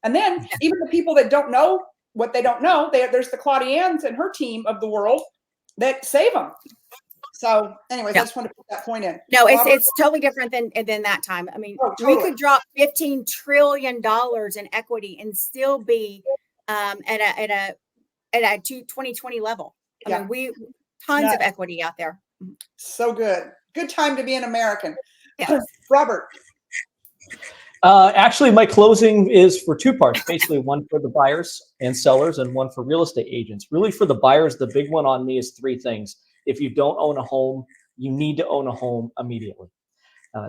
S1: And then even the people that don't know what they don't know, there's the Claudiannes and her team of the world that save them. So anyways, I just want to put that point in.
S3: No, it's totally different than that time. I mean,
S1: totally.
S3: We could drop $15 trillion in equity and still be at a 2020 level. I mean, tons of equity out there.
S1: So good. Good time to be an American.
S3: Yes.
S1: Robert.
S2: Actually, my closing is for two parts, basically one for the buyers and sellers and one for real estate agents. Really, for the buyers, the big one on me is three things. If you don't own a home, you need to own a home immediately.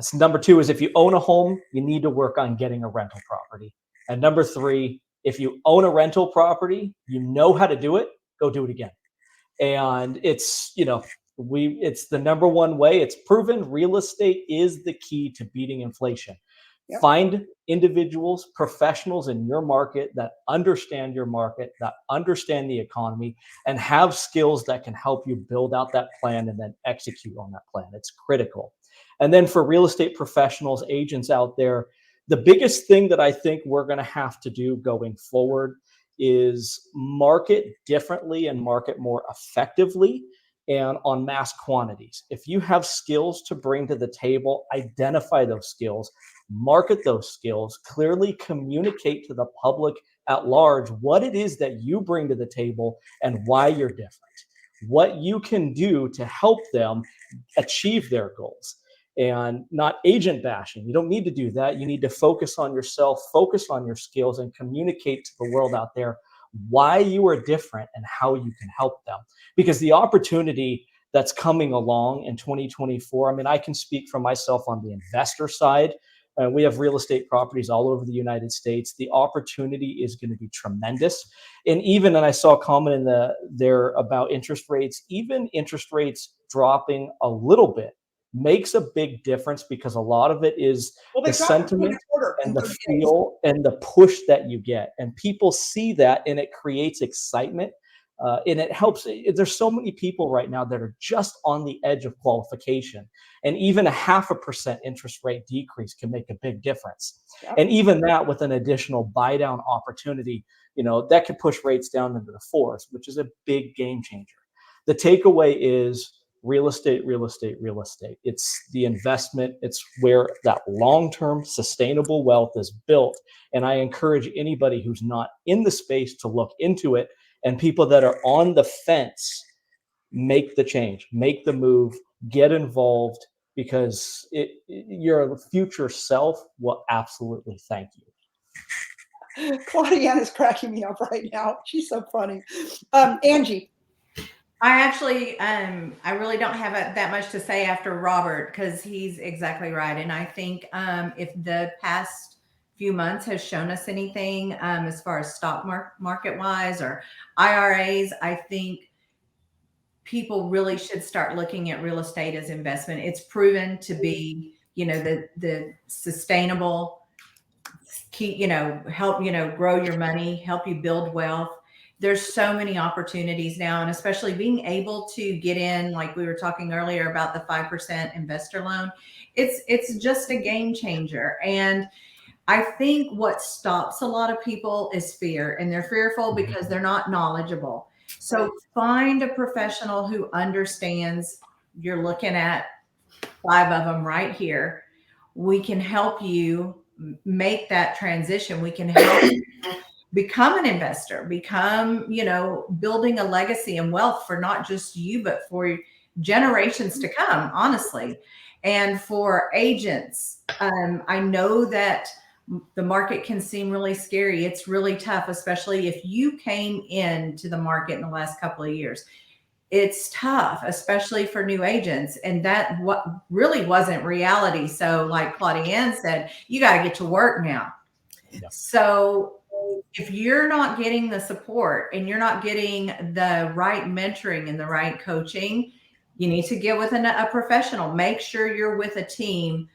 S2: So number two is, if you own a home, you need to work on getting a rental property. And number three, if you own a rental property, you know how to do it, go do it again. And it's, it's the number one way. It's proven real estate is the key to beating inflation. Yep. Find individuals, professionals in your market that understand your market, that understand the economy, and have skills that can help you build out that plan and then execute on that plan. It's critical. And then for real estate professionals, agents out there, the biggest thing that I think we're going to have to do going forward is market differently and market more effectively. and on mass quantities. If you have skills to bring to the table, identify those skills, market those skills, clearly communicate to the public at large what it is that you bring to the table and why you're different, what you can do to help them achieve their goals. And not agent bashing. You don't need to do that. You need to focus on yourself, focus on your skills, and communicate to the world out there why you are different and how you can help them. Because the opportunity that's coming along in 2024, I mean, I can speak for myself on the investor side. We have real estate properties all over the United States. The opportunity is going to be tremendous. And I saw a comment there about interest rates, even interest rates dropping a little bit makes a big difference, because a lot of it is the sentiment and the feel and the push that you get. And people see that, and it creates excitement. And it helps. There's so many people right now that are just on the edge of qualification, and even a 0.5% interest rate decrease can make a big difference. Yep. And even that, with an additional buy down opportunity, that could push rates down into the 4s, which is a big game changer. The takeaway is real estate, real estate, real estate. It's the investment. It's where that long-term sustainable wealth is built. And I encourage anybody who's not in the space to look into it. And people that are on the fence, make the change, make the move, get involved, because your future self will absolutely thank you.
S1: Claudia is cracking me up right now. She's so funny. Angie.
S4: I actually, I really don't have that much to say after Robert, because he's exactly right. And I think if the past few months has shown us anything as far as stock market wise or IRAs, I think people really should start looking at real estate as investment. It's proven to be, the sustainable, help, grow your money, help you build wealth. There's so many opportunities now, and especially being able to get in, like we were talking earlier about the 5% investor loan. It's just a game changer. And I think what stops a lot of people is fear, and they're fearful because they're not knowledgeable. So find a professional who understands. You're looking at 5 of them right here. We can help you make that transition. We can help you become an investor, become, building a legacy and wealth for not just you, but for generations to come, honestly. And for agents, I know that the market can seem really scary. It's really tough, especially if you came into the market in the last couple of years. It's tough, especially for new agents. And that what really wasn't reality. So like Claudia said, you got to get to work now. Yeah. So if you're not getting the support and you're not getting the right mentoring and the right coaching, you need to get with a professional. Make sure you're with a team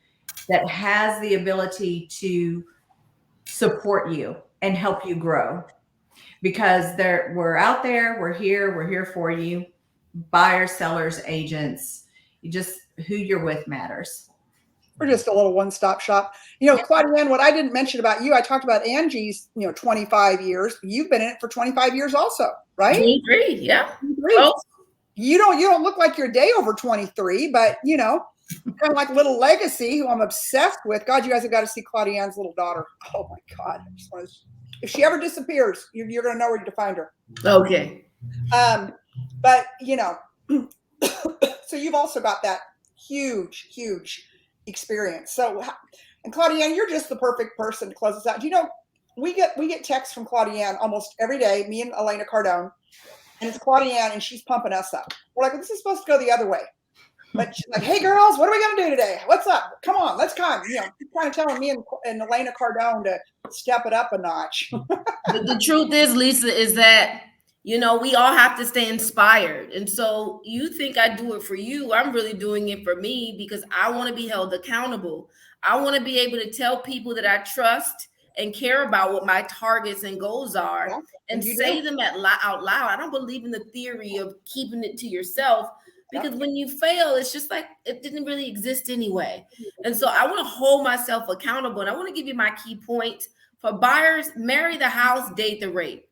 S4: that has the ability to support you and help you grow, because we're out there, we're here for you. Buyers, sellers, agents, who you're with matters.
S1: We're just a little one-stop shop. Claudia, what I didn't mention about you, I talked about Angie's, 25 years. You've been in it for 25 years also, right?
S5: 23, yeah.
S1: 23. Oh. You don't look like you're a day over 23, but kind of like little Legacy, who I'm obsessed with. God, you guys have got to see Claudia's little daughter. Oh my God. If she ever disappears, you're going to know where to find her.
S5: Okay.
S1: But so you've also got that huge experience. So, and Claudia, you're just the perfect person to close us out. We get texts from Claudia almost every day, me and Elena Cardone, and it's Claudia, and she's pumping us up. We're like, this is supposed to go the other way. But she's like, hey girls, what are we going to do today? What's up? Come on, let's come. She's kind of telling me and Elena Cardone to step it up a notch.
S5: The truth is, Lisa, is that, we all have to stay inspired. And so you think I do it for you. I'm really doing it for me, because I want to be held accountable. I want to be able to tell people that I trust and care about what my targets and goals are, and say them out loud. I don't believe in the theory of keeping it to yourself, because when you fail, it's just like it didn't really exist anyway. And so I want to hold myself accountable. And I want to give you my key points for buyers: marry the house, date the rate.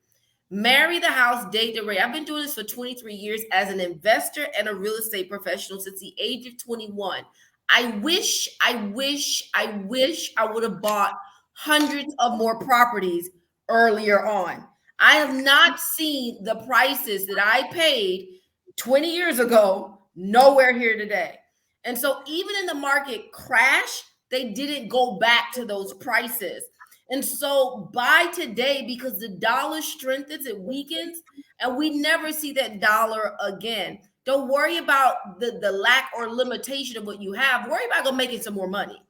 S5: Marry the house, date the rate. I've been doing this for 23 years as an investor and a real estate professional since the age of 21. I wish I would have bought hundreds of more properties earlier on. I have not seen the prices that I paid 20 years ago nowhere here today. And so even in the market crash, they didn't go back to those prices. And so buy today, because the dollar strengthens, it weakens, and we never see that dollar again. Don't worry about the lack or limitation of what you have. Worry about go making some more money.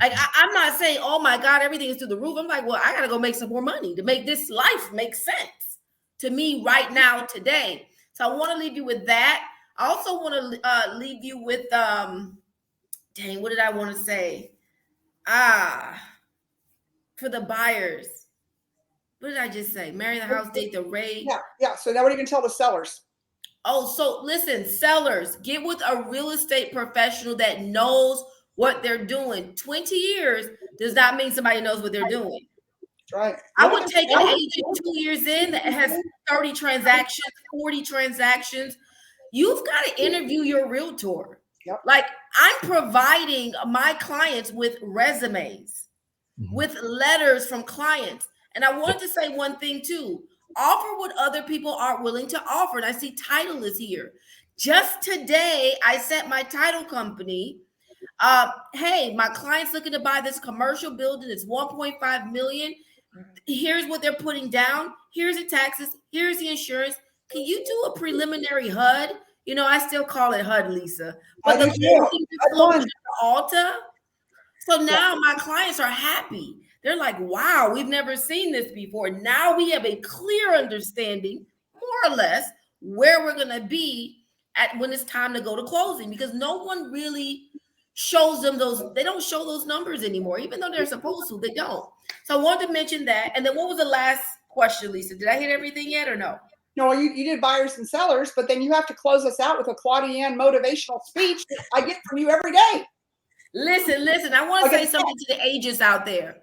S5: Like I'm not saying, oh my God, everything is through the roof. I'm like, well, I gotta go make some more money to make this life make sense to me right now, today. So I want to leave you with that. I also want to leave you with dang, what did I want to say? For the buyers. What did I just say? Marry the house, date the rate.
S1: Yeah. So now what are you going to tell the sellers?
S5: Oh, so listen, sellers, get with a real estate professional that knows what they're doing. 20 years does not mean somebody knows what they're doing.
S1: That's right.
S5: I would take an agent 2 years in that has 30 transactions, 40 transactions. You've got to interview your realtor.
S1: Yep.
S5: Like, I'm providing my clients with resumes, with letters from clients. And I wanted to say one thing too. Offer what other people aren't willing to offer. And I see title is here. Just today, I sent my title company, hey, my client's looking to buy this commercial building. It's 1.5 million. Here's what they're putting down. Here's the taxes. Here's the insurance. Can you do a preliminary HUD? You know, I still call it HUD, Lisa. But the Alta. So now my clients are happy. They're like, wow, we've never seen this before. Now we have a clear understanding, more or less, where we're going to be at when it's time to go to closing, because no one really shows them those. They don't show those numbers anymore, even though they're supposed to. They don't. So I wanted to mention that. And then what was the last question, Lisa? Did I hit everything yet or no?
S1: No, you did buyers and sellers, but then you have to close us out with a Claudiane motivational speech that I get from you every day.
S5: Listen. I want to say something to the agents out there.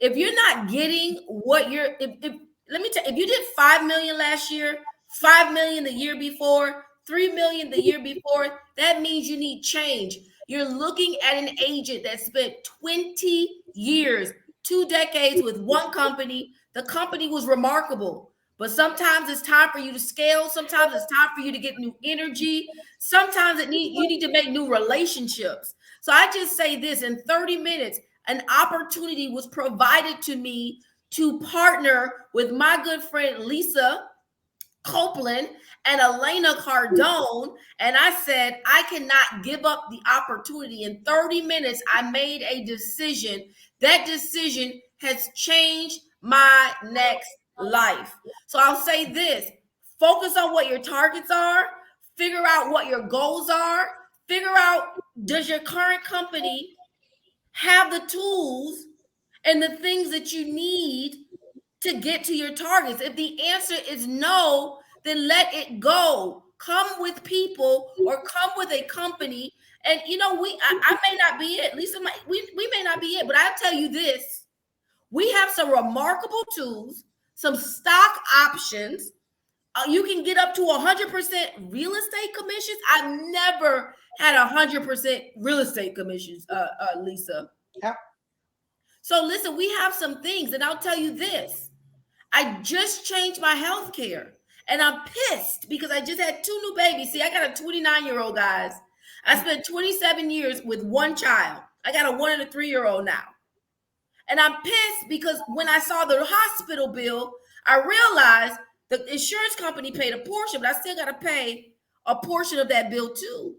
S5: If you're not getting what you're, let me tell you, if you did 5 million last year, 5 million the year before, 3 million the year before, that means you need change. You're looking at an agent that spent 20 years, 2 decades with one company. The company was remarkable, but sometimes it's time for you to scale. Sometimes it's time for you to get new energy. Sometimes you need to make new relationships. So I just say this, in 30 minutes, an opportunity was provided to me to partner with my good friend Lisa Copeland and Elena Cardone. And I said, I cannot give up the opportunity. In 30 minutes, I made a decision. That decision has changed my next life. So I'll say this, focus on what your targets are, figure out what your goals are, figure out, does your current company have the tools and the things that you need to get to your targets? If the answer is no, then let it go. Come with people or come with a company. And you know, I may not be it. Lisa, we may not be it, but I'll tell you this. We have some remarkable tools, some stock options. You can get up to 100% real estate commissions. I've never had 100% real estate commissions, Lisa.
S1: Yeah.
S5: So listen, we have some things, and I'll tell you this. I just changed my health care, and I'm pissed because I just had 2 new babies. See, I got a 29-year-old, guys. I spent 27 years with one child. I got a 1 and a 3-year-old now. And I'm pissed because when I saw the hospital bill, I realized the insurance company paid a portion, but I still got to pay a portion of that bill too.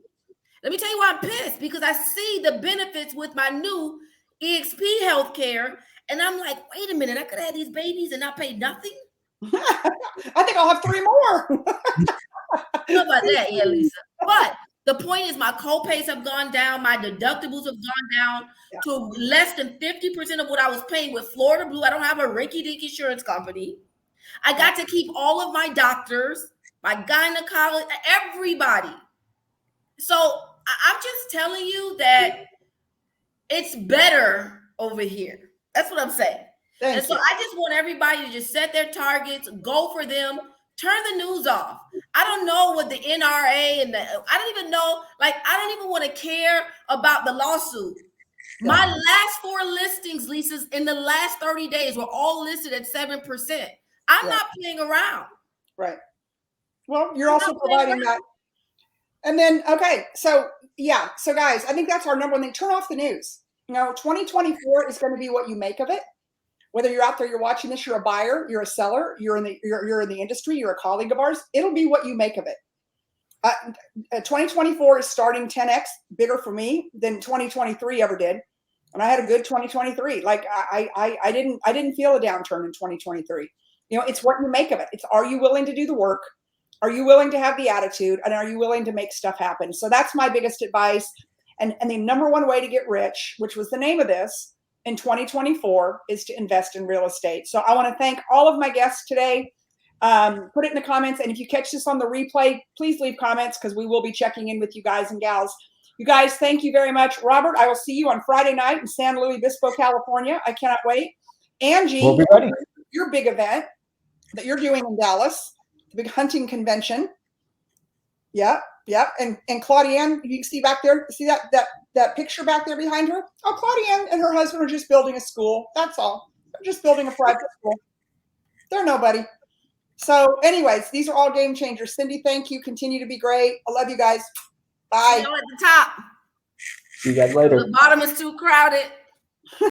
S5: Let me tell you why I'm pissed, because I see the benefits with my new EXP healthcare. And I'm like, wait a minute, I could have these babies and not pay nothing.
S1: I think I'll have 3 more.
S5: How about that, yeah, Lisa? But the point is, my co-pays have gone down. My deductibles have gone down to less than 50% of what I was paying with Florida Blue. I don't have a rinky-dink insurance company. I got to keep all of my doctors, my gynecologist, everybody. So I'm just telling you that it's better over here. That's what I'm saying.
S1: Thank
S5: And so
S1: you.
S5: I just want everybody to just set their targets, go for them, turn the news off. I don't know what the NRA and I don't even know, like, I don't even want to care about the lawsuit.
S1: Yeah.
S5: My last 4 listings, leases in the last 30 days were all listed at 7%. I'm
S1: Yeah.
S5: not playing around.
S1: Right. Well, you're
S5: I'm
S1: also
S5: not playing
S1: providing that. And then, okay. So yeah. So guys, I think that's our number one thing. Turn off the news. 2024 is going to be what you make of it. Whether you're out there, you're watching this, you're a buyer, you're a seller, you're in the industry, you're a colleague of ours. It'll be what you make of it. 2024 is starting 10x bigger for me than 2023 ever did, and I had a good 2023. Like I didn't feel a downturn in 2023. It's what you make of it. It's, are you willing to do the work? Are you willing to have the attitude? And are you willing to make stuff happen? So that's my biggest advice. And the number one way to get rich, which was the name of this, in 2024, is to invest in real estate. So I want to thank all of my guests today. Put it in the comments. And if you catch this on the replay, please leave comments, because we will be checking in with you guys and gals. You guys, thank you very much. Robert, I will see you on Friday night in San Luis Obispo, California. I cannot wait. Angie,
S2: We'll be ready.
S1: Your big event that you're doing in Dallas, the big hunting convention. Yeah. And Claudianne, you can see back there, see that picture back there behind her? Oh, Claudianne and her husband are just building a school. That's all. They're just building a private school. They're nobody. So anyways, these are all game changers. Cindy, thank you. Continue to be great. I love you guys. Bye.
S5: At the top.
S2: See you guys later.
S5: The bottom is too crowded.